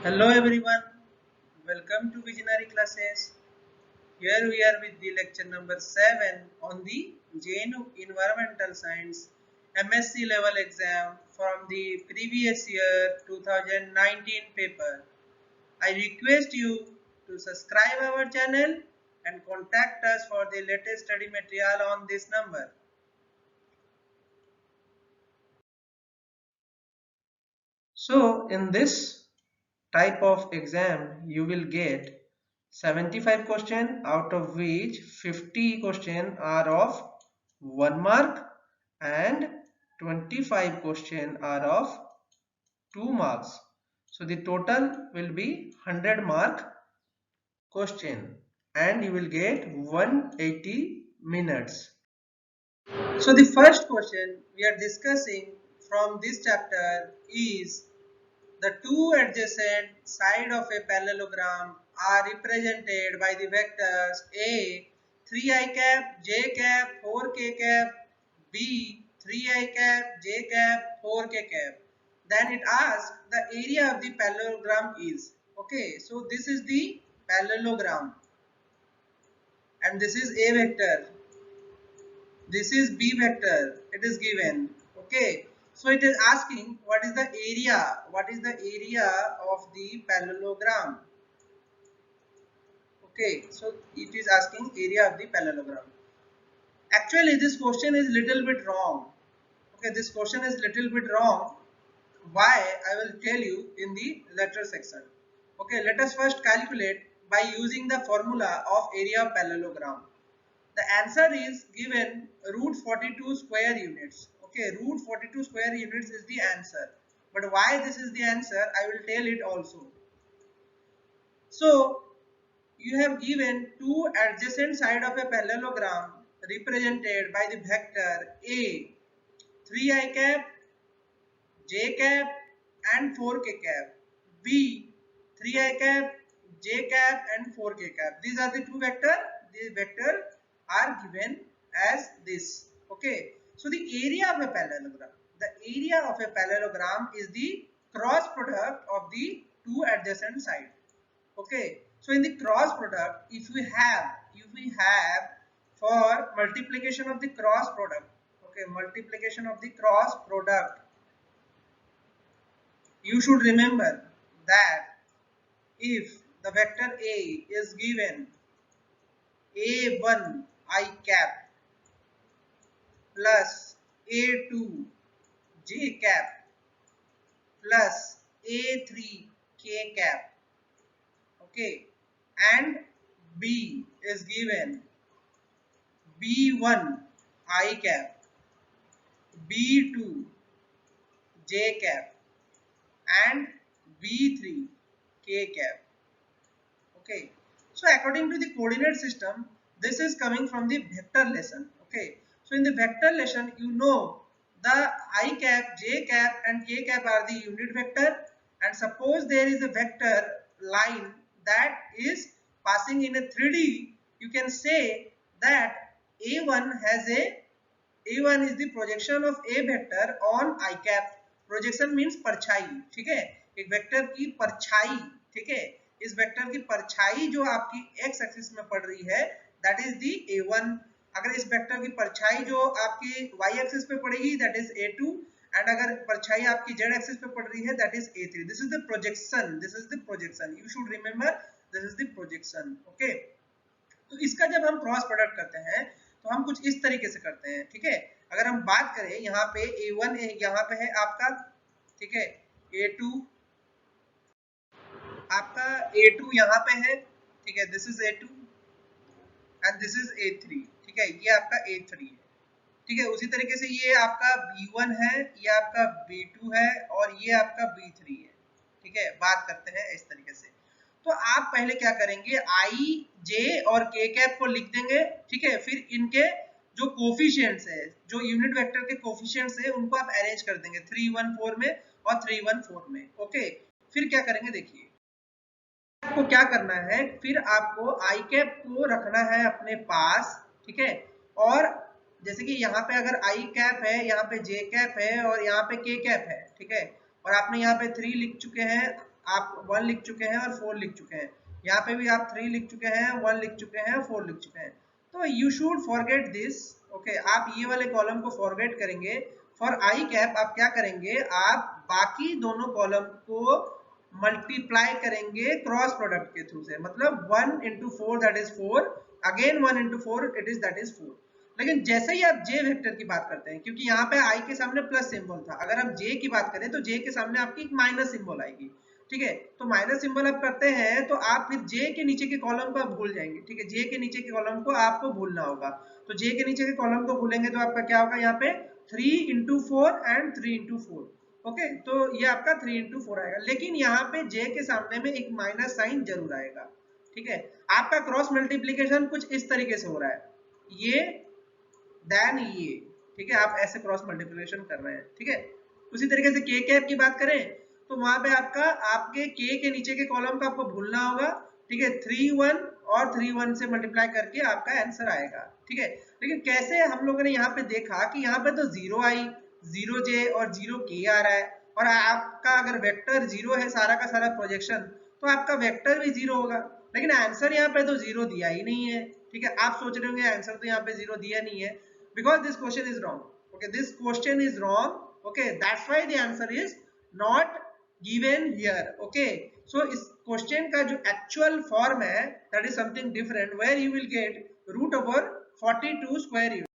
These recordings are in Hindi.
Hello everyone, welcome to Visionary Classes. Here we are with the lecture number 7 on the JNU Environmental Science MSc level exam from the previous year 2019 paper. I request you to subscribe our channel and contact us for the latest study material on this number. So in this type of exam you will get 75 question, out of which 50 question are of 1 mark and 25 question are of 2 marks. So the total will be 100 mark question and you will get 180 minutes. So the first question we are discussing from this chapter is the two adjacent sides of a parallelogram are represented by the vectors A 3i cap, j cap, 4k cap, B 3i cap, j cap, 4k cap. Then it asks the area of the parallelogram is. Okay, so this is the parallelogram and this is A vector. This is B vector. It is given. Okay. So it is asking what is the area? What is the area of the parallelogram? Okay. So it is asking area of the parallelogram. Actually, this question is little bit wrong. Okay. This question is little bit wrong. Why? I will tell you in the later section. Okay. Let us first calculate by using the formula of area of parallelogram. The answer is given root 42 square units. Okay, root 42 square units is the answer. But why this is the answer, I will tell it also. So, you have given two adjacent side of a parallelogram represented by the vector A, 3i cap, j cap and 4k cap. B, 3i cap, j cap and 4k cap. These are the two vector. These vector are given as this. Okay. So the area of a parallelogram. The area of a parallelogram is the cross product of the two adjacent sides. Okay. So in the cross product, if we have for multiplication of the cross product, okay, multiplication of the cross product, you should remember that if the vector A is given A1 I cap plus A2 j cap plus A3 k cap, okay, and B is given B1 I cap, B2 j cap and B3 k cap. Okay, so according to the coordinate system, this is coming from the vector lesson. Okay, so in the vector lesson, you know the I cap, j cap and k cap are the unit vector, and suppose there is a vector line that is passing in a 3D, you can say that A1 is the projection of A vector on I cap. Projection means परछाई, ठीक है, एक वेक्टर की परछाई, ठीक है, इस वेक्टर की परछाई जो आपकी एक्स एक्सिस में पड़ रही है दैट इज दी A1. अगर इस वेक्टर की परछाई जो आपकी वाई एक्सिस पे पड़ेगी दैट इज A2 एंड अगर परछाई आपकी जेड एक्सिस पे पड़ रही है that is A3. This is the projection, this is the projection, you should remember this is the projection. Okay, तो इसका जब हम क्रॉस प्रोडक्ट करते हैं तो हम कुछ इस तरीके से करते हैं, ठीक है. अगर हम बात करें यहाँ पे A1 यहाँ पे है आपका, ठीक है, A2 आपका A2 यहाँ पे है, ठीक है, this is A2 and this is A3, ठीक है, ये आपका A3 है, ठीक है. उसी तरीके से ये आपका B1 है, ये आपका B2 है और ये आपका B3 है, ठीक है. बात करते हैं इस तरीके से. तो आप पहले क्या करेंगे, आई जे और के कैप को लिख देंगे, ठीक है. फिर इनके जो कोफिशिएंट्स है, जो यूनिट वेक्टर के कोफिशिएंट्स है, उनको आप अरेंज कर देंगे 3 1 4 में और 3 1 4 में. ओके, फिर क्या करेंगे, देखिए आपको क्या करना है, फिर आपको आई कैप को रखना है अपने पास, ठीक है. और जैसे कि यहाँ पे अगर आई कैप है, यहाँ पे जे कैप है और यहाँ पे के कैप है, ठीक है, और आपने यहाँ पे 3 लिख चुके हैं, आप 1 लिख चुके हैं और 4 लिख चुके हैं, यहाँ पे भी आप 3 लिख चुके हैं, 1 लिख चुके हैं, 4 लिख चुके हैं। तो you should forget this. Okay, आप ये वाले कॉलम को फॉरगेट करेंगे। फॉर आई कैप आप क्या करेंगे, आप बाकी दोनों कॉलम को मल्टीप्लाई करेंगे क्रॉस प्रोडक्ट के थ्रू से, मतलब 1 into 4 that is 4, again 1 into 4 it is that is 4। लेकिन जैसे ही आप जे वेक्टर की बात करते हैं, क्योंकि यहाँ पे आई के सामने प्लस सिंबल था, अगर आप जे की बात करें तो जे के सामने आपकी एक माइनस सिंबल आएगी। ठीक है, तो माइनस सिंबल आप करते हैं तो आप फिर जे के नीचे के कॉलम को आप भूल जाएंगे। ठीक है, जे के नीचे के कॉलम को आपको भूलना होगा। तो जे के नीचे के कॉलम को भूलेंगे तो आपका क्या होगा, यहाँ पे 3 into 4 एंड 3 into 4। ओके, तो ये आपका 3 into 4 आएगा, लेकिन यहाँ पे जे के सामने में एक माइनस साइन जरूर आएगा। ठीक है, आपका क्रॉस मल्टीप्लीकेशन कुछ इस तरीके से हो रहा है, ये देन ये। ठीक है, आप ऐसे क्रॉस मल्टीप्लिकेशन कर रहे हैं। ठीक है, उसी तरीके से के कैप की बात करें तो वहां पे आपका आपके के नीचे के कॉलम का आपको भूलना होगा। ठीक है, 3 1 और 3 1 से मल्टीप्लाई करके आपका आंसर आएगा। ठीक है, लेकिन कैसे हम लोगों ने यहाँ पे देखा कि यहाँ पे तो 0 आई, 0 जे और 0 के आ रहा है, और आपका अगर वेक्टर 0 है सारा का सारा प्रोजेक्शन, तो आपका वेक्टर भी 0 होगा। लेकिन आंसर यहाँ पे तो 0 दिया ही नहीं है। ठीक है, आप सोच रहे होंगे आंसर तो यहाँ पे 0 दिया नहीं है, because this question is wrong. Okay, this question is wrong. Okay, that's why the answer is not given here. Okay, so इस question का जो actual form है that is something different, where you will get root over 42 square unit.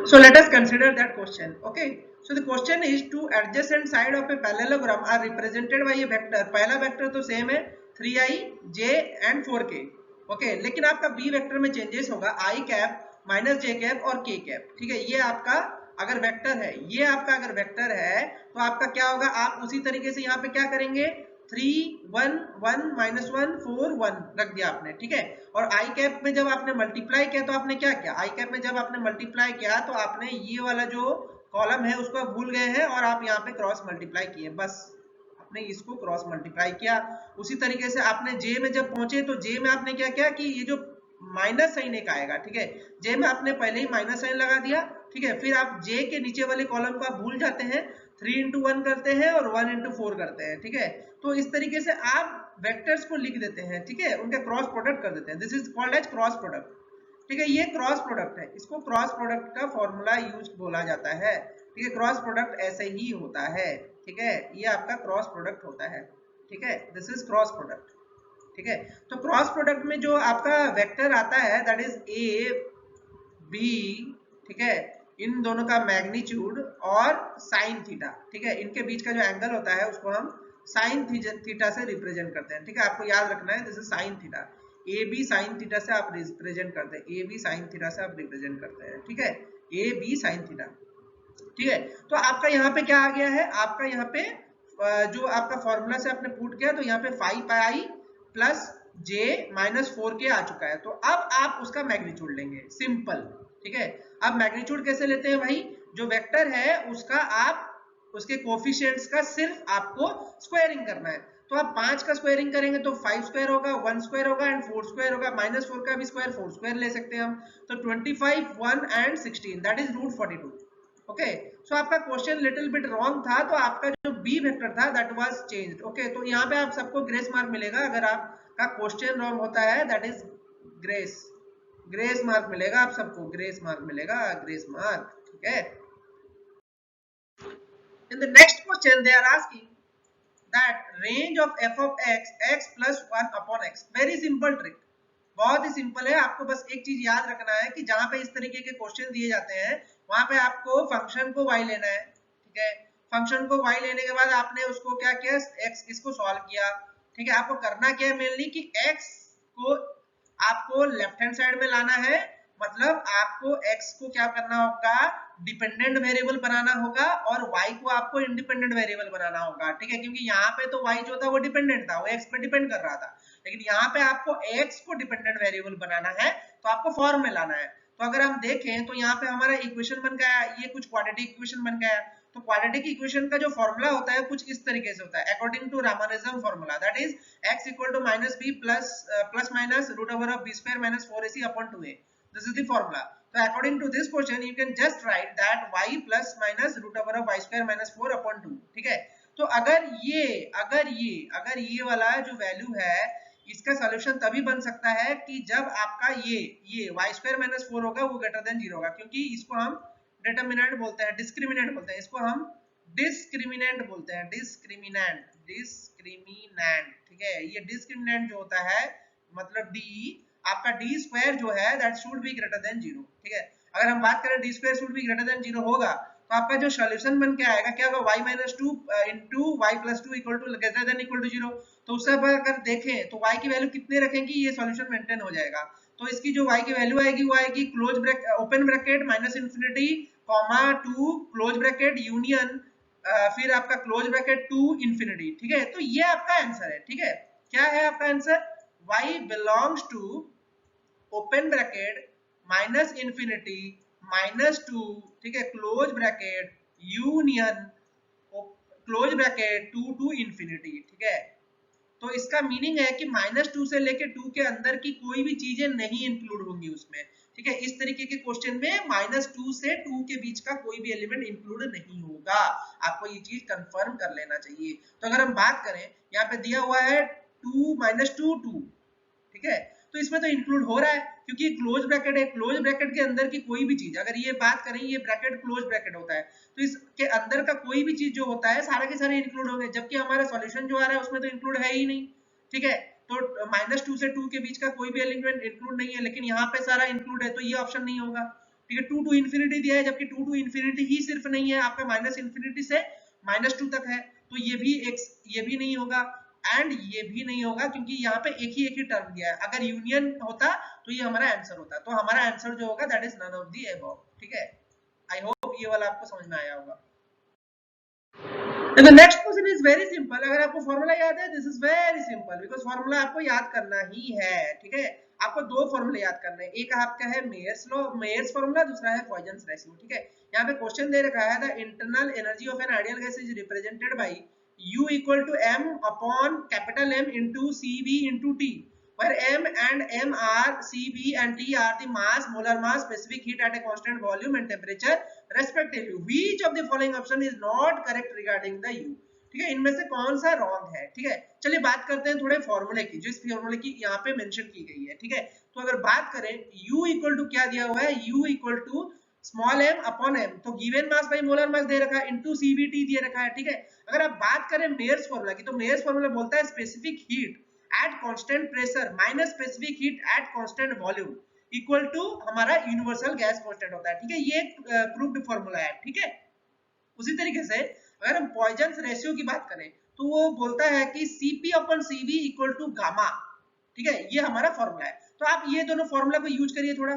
So let us consider that question. Okay, so the question is two adjacent side of a parallelogram are represented by a vector. पहला वेक्टर तो सेम है 3i j and 4k. Okay, लेकिन आपका बी वेक्टर में चेंजेस होगा, आई कैप माइनस जे कैप और के कैप। ठीक है, ये आपका अगर वेक्टर है, ये आपका अगर वेक्टर है तो आपका क्या होगा, आप उसी तरीके से यहाँ पे क्या करेंगे, 3 1 1 -1 4 1 रख दिया आपने। ठीक है, और आई कैप में जब आपने मल्टीप्लाई किया तो आपने क्या किया, आई कैप में जब आपने मल्टीप्लाई किया तो आपने ये वाला जो कॉलम है उसको भूल गए हैं और आप यहाँ पे क्रॉस मल्टीप्लाई किए, बस आपने इसको क्रॉस मल्टीप्लाई किया। उसी तरीके से आपने जे में जब पहुंचे तो जे में आपने क्या किया कि ये जो माइनस साइन एक आएगा। ठीक है, जे में आपने पहले ही माइनस साइन लगा दिया। ठीक है, फिर आप जे के नीचे वाले कॉलम को आप भूल जाते हैं, 3 into 1 करते हैं और 1 into 4 करते हैं। ठीक है, तो इस तरीके से आप वेक्टर्स को लिख देते हैं। ठीक है, उनका क्रॉस प्रोडक्ट कर देते हैं, this is called as cross product. ठीक है, ये क्रॉस प्रोडक्ट है, इसको क्रॉस प्रोडक्ट का फॉर्मूला यूज बोला जाता है। ठीक है, क्रॉस प्रोडक्ट ऐसे ही होता है। ठीक है, ये आपका क्रॉस प्रोडक्ट होता है। ठीक है, दिस इज क्रॉस प्रोडक्ट। ठीक है, तो क्रॉस प्रोडक्ट में जो आपका वेक्टर आता है दैट इज ए बी। ठीक है, इन दोनों का मैग्नीट्यूड और साइन थीटा। ठीक है, इनके बीच का जो एंगल होता है उसको हम साइन थीटा से रिप्रेजेंट करते हैं। ठीक है, आपको याद रखना है this is sine theta, A B sine theta से आप रिप्रेजेंट करते हैं, ए बी साइन थीटा से आप रिप्रेजेंट करते हैं। ठीक है, ए बी साइन थीटा। ठीक है, तो आपका यहाँ पे क्या आ गया है, आपका यहाँ पे जो आपका फॉर्मूला से आपने पुट किया तो यहाँ पे 5i प्लस जे -4k आ चुका है। तो अब आप उसका मैग्नीट्यूड लेंगे, सिंपल। ठीक है, अब मैग्नीट्यूड कैसे लेते हैं भाई, जो वेक्टर है उसका आप उसके कोफिशिएंट्स का सिर्फ आपको स्क्वायरिंग करना है। तो आप 5 का स्क्वायरिंग करेंगे तो 5 स्क्वायर होगा, 1 स्क्वायर होगा एंड 4 स्क्वायर होगा, -4 का भी स्क्वायर 4 स्क्वायर ले सकते हैं हम। तो 25 1 and 16 that is root 42। Okay, so आपका क्वेश्चन लिटिल बिट रॉन्ग था, तो आपका जो बी वेक्टर था दैट वाज चेंज्ड। ओके, तो यहाँ पे आप सबको ग्रेस मार्क मिलेगा, अगर आपका क्वेश्चन रॉन्ग होता है दैट इज ग्रेस मार्क मिलेगा, आप सबको ग्रेस मार्क मिलेगा, ग्रेस मार्क। ठीक है, in the next question they are asking that range of f of x plus 1 upon x। Very simple trick, बहुत ही सिंपल है। आपको बस एक चीज याद रखना है कि जहां पे इस तरीके के क्वेश्चन दिए जाते हैं वहां पे आपको फंक्शन को y लेना है। ठीक है, फंक्शन को y लेने के बाद आपने उसको क्या किया, x इसको सॉल्व किया। ठीक है, आपको करना क्या है मेनली कि x को आपको लेफ्ट हैंड साइड में लाना है, मतलब आपको x को क्या करना होगा, डिपेंडेंट वेरिएबल बनाना होगा और y को आपको इंडिपेंडेंट वेरिएबल बनाना होगा। ठीक है, क्योंकि यहाँ पे तो y जो था वो डिपेंडेंट था, वो x पे डिपेंड कर रहा था, लेकिन यहाँ पे आपको x को डिपेंडेंट वेरिएबल बनाना है तो आपको फॉर्म में लाना है। तो अगर हम देखें तो यहाँ पे हमारा इक्वेशन बन गया, ये कुछ क्वाड्रेटिक इक्वेशन बन गया। तो क्वाड्रेटिक इक्वेशन का जो फॉर्मूला होता है कुछ इस तरीके से होता है, according to Ramanujan formula, that is x equal to -b plus minus root over of b square minus 4ac upon 2a। This is the formula. So according to this question you can just write that y plus minus root over of y square minus 4 upon 2। ठीक है, तो अगर ये वाला जो वैल्यू है इसका सॉल्यूशन तभी बन सकता है कि जब आपका ये y स्क्वायर माइनस 4 होगा वो ग्रेटर देन 0 होगा, क्योंकि इसको हम डिटरमिनेंट बोलते हैं, डिस्क्रिमिनेंट बोलते हैं, इसको हम डिस्क्रिमिनेंट बोलते हैं, डिस्क्रिमिनेंट, ठीक है। ये डिस्क्रिमिनेंट जो होता है मतलब d, आपका d स्क्वायर जो है that should be greater than 0, ठीक है। अगर हम बात करें d square should be greater than 0 होगा तो आपका जो सॉल्यूशन बन के आएगा क्या होगा, y minus 2 into y plus 2 equal to greater than equal to 0। तो उससे अगर देखें तो y की वैल्यू कितने रखेंगी, ये सॉल्यूशन मेंटेन हो जाएगा। तो इसकी जो y की वैल्यू आएगी वो आएगी close bracket open bracket minus infinity comma 2 close bracket union फिर आपका क्लोज ब्रैकेट 2 इंफिनिटी, ठीक है। तो ये आपका आंसर है, ठीक है। क्या है आपका answer, y belongs to open bracket minus infinity minus 2, ठीक है, close bracket union close bracket 2 to infinity, ठीक है। तो इसका मीनिंग है कि -2 से लेके 2 के अंदर की कोई भी चीजें नहीं इंक्लूड होंगी उसमें, ठीक है। इस तरीके के क्वेश्चन में -2 से 2 के बीच का कोई भी एलिमेंट इंक्लूड नहीं होगा, आपको ये चीज कंफर्म कर लेना चाहिए। तो अगर हम बात करें यहाँ पे दिया हुआ है 2 -2 2, ठीक है, तो इसमें तो इंक्लूड हो रहा है क्योंकि क्लोज ब्रैकेट है, क्लोज ब्रैकेट के अंदर की कोई भी चीज, अगर ये बात करें ये ब्रैकेट क्लोज ब्रैकेट होता है तो इसके अंदर का कोई भी चीज जो होता है सारे के सारे इंक्लूड होंगे, जबकि हमारा सॉल्यूशन जो आ रहा है उसमें तो इंक्लूड है ही नहीं, ठीक है। तो -2 से 2 के बीच का कोई भी एलिमेंट इंक्लूड नहीं है, लेकिन यहाँ पे सारा इंक्लूड है तो ये ऑप्शन नहीं होगा, ठीक है। 2 टू इंफिनिटी दिया है, जबकि 2 टू इंफिनिटी ही सिर्फ नहीं है, आपका माइनस इंफिनिटी से -2 तक है, तो ये भी नहीं होगा एंड ये भी नहीं होगा, क्योंकि यहाँ पे एक ही टर्म दिया है। अगर यूनियन होता तो ये हमारा आंसर होता, तो हमारा आंसर जो होगा that is none of the above, ठीक है। आई होप ये वाला आपको समझ में आया होगा। And the next question is very simple, अगर आपको फॉर्मूला याद है, this is very simple because formula आपको याद करना ही है, ठीक है। आपको दो फॉर्मूले याद करने हैं, एक आपका है मेयर्स लॉ, मेयर्स फॉर्मूला, दूसरा है पॉइजन्स रेशियो, ठीक है। यहाँ पे क्वेश्चन दे रखा है the internal energy of an ideal gas is represented by U equal to M upon capital M into CV into T, where M and M are CV and T are the mass, molar mass, specific heat at a constant volume and temperature respectively. Which of the following option is not correct regarding the U? ठीक है, इनमें से कौन सा रॉन्ग है, ठीक है। चलिए बात करते हैं थोड़े फॉर्मूले की, जो इस फॉर्मूले की यहाँ पे मेंशन की गई है, ठीक है। तो अगर बात करें U इक्वल टू क्या दिया हुआ है, U equal to small m upon m, तो given mass by molar mass दे रखा है, इनटू CVT दे रखा है, ठीक है। अगर आप बात करें मेयर्स फॉर्मूला की, तो मेयर्स फॉर्मूला बोलता है specific heat at constant pressure minus specific heat at constant volume equal to हमारा यूनिवर्सल गैस कांस्टेंट होता है, ठीक है। ये प्रूव्ड फॉर्मूला है, ठीक है। उसी तरीके से अगर हम पॉइजन्स रेशियो की बात करें तो वो बोलता है कि Cp upon Cv equal to gamma, ठीक है। ये हमारा फॉर्मूला है, तो आप ये दोनों फॉर्मूला को यूज करिए थोड़ा,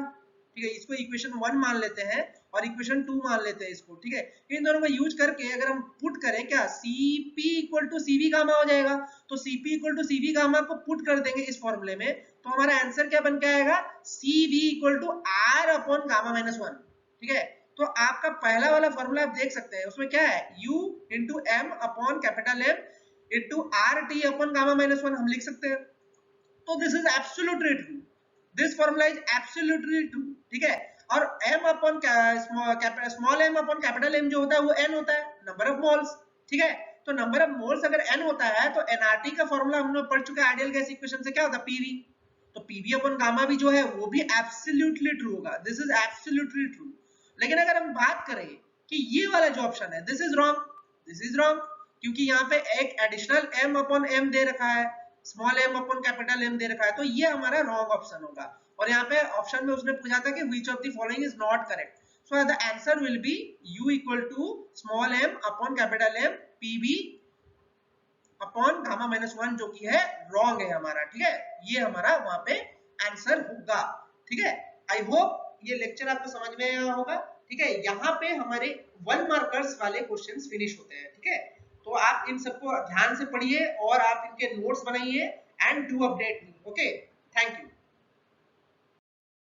ठीक है। इसको इक्वेशन 1 मान लेते हैं और इक्वेशन 2 मान लेते हैं इसको, ठीक है। इन दोनों को यूज करके अगर हम पुट करें क्या, Cp equal to Cv gamma हो जाएगा, तो Cp equal to Cv gamma को पुट कर देंगे इस फॉर्मूले में, तो हमारा आंसर क्या बन के आएगा, Cv equal to R upon gamma minus 1, ठीक है। तो आपका पहला वाला फॉर्मूला आप देख सकते हैं, उसमें क्या है, U into M upon capital M into RT upon gamma minus 1 हम लिख सकते हैं। तो this is absolutely true, this formula is absolutely true, ठीक है। और m upon small m upon capital M जो होता है वो n होता है, नंबर ऑफ मोल्स, ठीक है। तो नंबर ऑफ मोल्स अगर n होता है तो nRT का फॉर्मूला हम लोग पढ़ चुके हैं आइडियल गैस इक्वेशन से, क्या होता है, PV। तो PV अपॉन गामा भी जो है वो भी एब्सोल्युटली ट्रू होगा, दिस इज एब्सोल्युटली ट्रू। लेकिन अगर हम बात करें कि ये वाला जो ऑप्शन है this is wrong, this is wrong, क्योंकि यहाँ पे एक एडिशनल m अपॉन m दे रखा है, small m upon capital M दे रखा है, तो ये हमारा रॉन्ग ऑप्शन होगा। और यहाँ पे ऑप्शन में उसने पूछा था कि which of the following is not correct, so the answer will be U equal to small m upon capital M PV upon gamma minus 1, जो कि है रॉन्ग है हमारा, ठीक है। ये हमारा वहां पे आंसर होगा, ठीक है। आई होप ये लेक्चर आपको समझ में आया होगा, ठीक है। यहाँ पे हमारे 1 मार्कर्स वाले क्वेश्चंस फिनिश होते हैं, ठीक है। तो आप इन सबको ध्यान से पढ़िए और आप इनके नोट्स बनाइए and do update me, okay. Thank you.